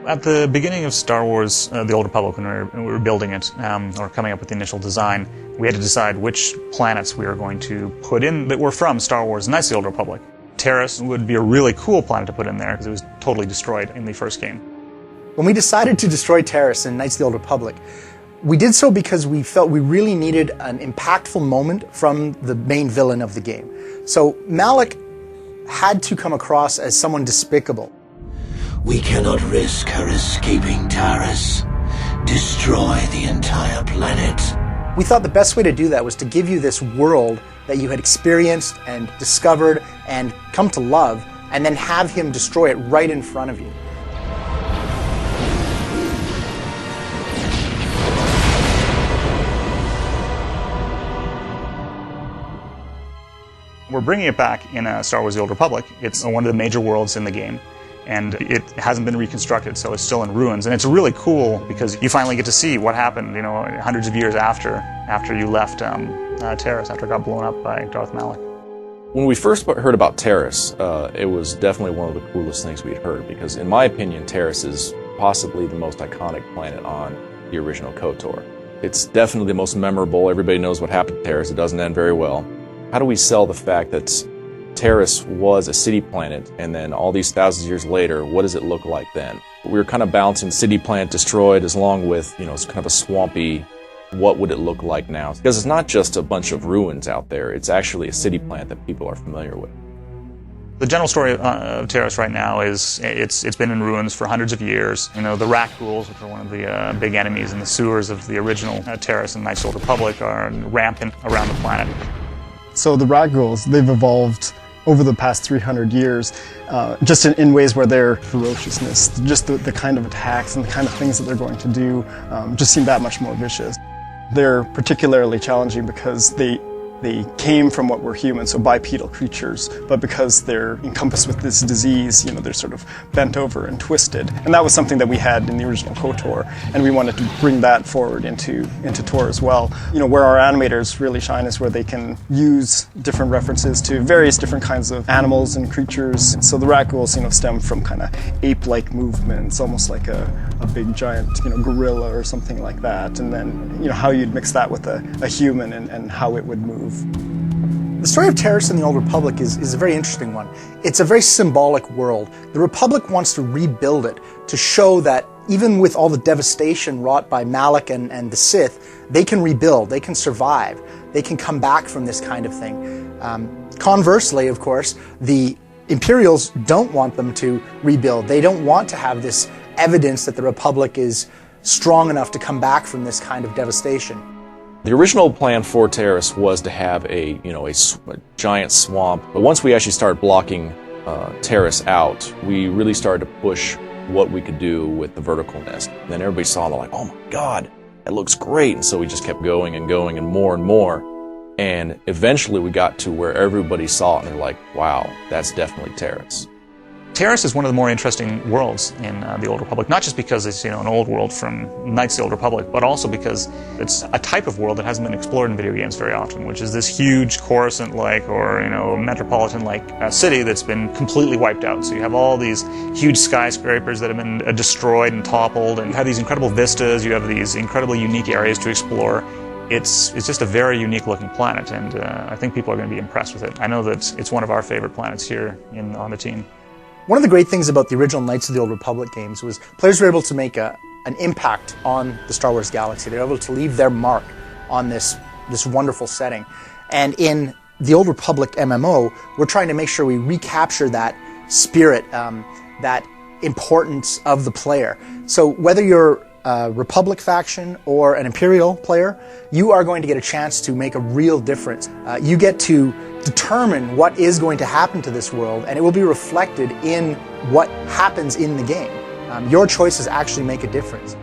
At the beginning of Star Wars, The Old Republic, when we were building it, or coming up with the initial design, we had to decide which planets we were going to put in that were from Star Wars Knights of the Old Republic. Taris would be a really cool planet to put in there because it was totally destroyed in the first game. When we decided to destroy Taris in Knights of the Old Republic, we did so because we felt we really needed an impactful moment from the main villain of the game. So Malak had to come across as someone despicable. We cannot risk her escaping Taris. Destroy the entire planet. We thought the best way to do that was to give you this world that you had experienced and discovered and come to love, and then have him destroy it right in front of you. We're bringing it back in Star Wars The Old Republic. It's one of the major worlds in the game, and it hasn't been reconstructed, so it's still in ruins. And it's really cool because you finally get to see what happened, hundreds of years after you left Taris, after it got blown up by Darth Malak. When we first heard about Taris, it was definitely one of the coolest things we'd heard, because in my opinion, Taris is possibly the most iconic planet on the original KOTOR. It's definitely the most memorable. Everybody knows what happened to Taris. It doesn't end very well. How do we sell the fact that Taris was a city planet, and then all these thousands of years later, what does it look like then? We were kind of balancing city planet destroyed along with, it's kind of a swampy, what would it look like now? Because it's not just a bunch of ruins out there, it's actually a city planet that people are familiar with. The general story of Taris right now is it's been in ruins for hundreds of years. The rat ghouls, which are one of the big enemies in the sewers of the original Taris and Knights of the Old Republic, are rampant around the planet. So the rat ghouls, they've evolved over the past 300 years, just in ways where their ferociousness, just the kind of attacks and the kind of things that they're going to do, just seem that much more vicious. They're particularly challenging because they came from what were humans, so bipedal creatures, but because they're encompassed with this disease, they're sort of bent over and twisted. And that was something that we had in the original KOTOR, and we wanted to bring that forward into TOR as well. Where our animators really shine is where they can use different references to various different kinds of animals and creatures. So the rat ghouls, stem from kind of ape-like movements, almost like a big giant, gorilla or something like that. And then, how you'd mix that with a human and how it would move. The story of Taris in the Old Republic is a very interesting one. It's a very symbolic world. The Republic wants to rebuild it to show that even with all the devastation wrought by Malak and the Sith, they can rebuild, they can survive, they can come back from this kind of thing. Conversely, of course, the Imperials don't want them to rebuild. They don't want to have this evidence that the Republic is strong enough to come back from this kind of devastation. The original plan for Taris was to have a giant swamp, but once we actually started blocking Taris out, we really started to push what we could do with the verticalness. And then everybody saw, they're like, oh my god, that looks great, and so we just kept going and going and more, and eventually we got to where everybody saw it and they're like, wow, that's definitely Taris. Taris is one of the more interesting worlds in the Old Republic, not just because it's an old world from Knights of the Old Republic, but also because it's a type of world that hasn't been explored in video games very often, which is this huge Coruscant-like or metropolitan-like city that's been completely wiped out. So you have all these huge skyscrapers that have been destroyed and toppled, and you have these incredible vistas, you have these incredibly unique areas to explore. It's just a very unique looking planet, and I think people are going to be impressed with it. I know that it's one of our favorite planets here on the team. One of the great things about the original Knights of the Old Republic games was players were able to make an impact on the Star Wars galaxy. They were able to leave their mark on this wonderful setting. And in the Old Republic MMO, we're trying to make sure we recapture that spirit, that importance of the player. So whether you're a Republic faction or an Imperial player, you are going to get a chance to make a real difference. You get to determine what is going to happen to this world, and it will be reflected in what happens in the game. Your choices actually make a difference.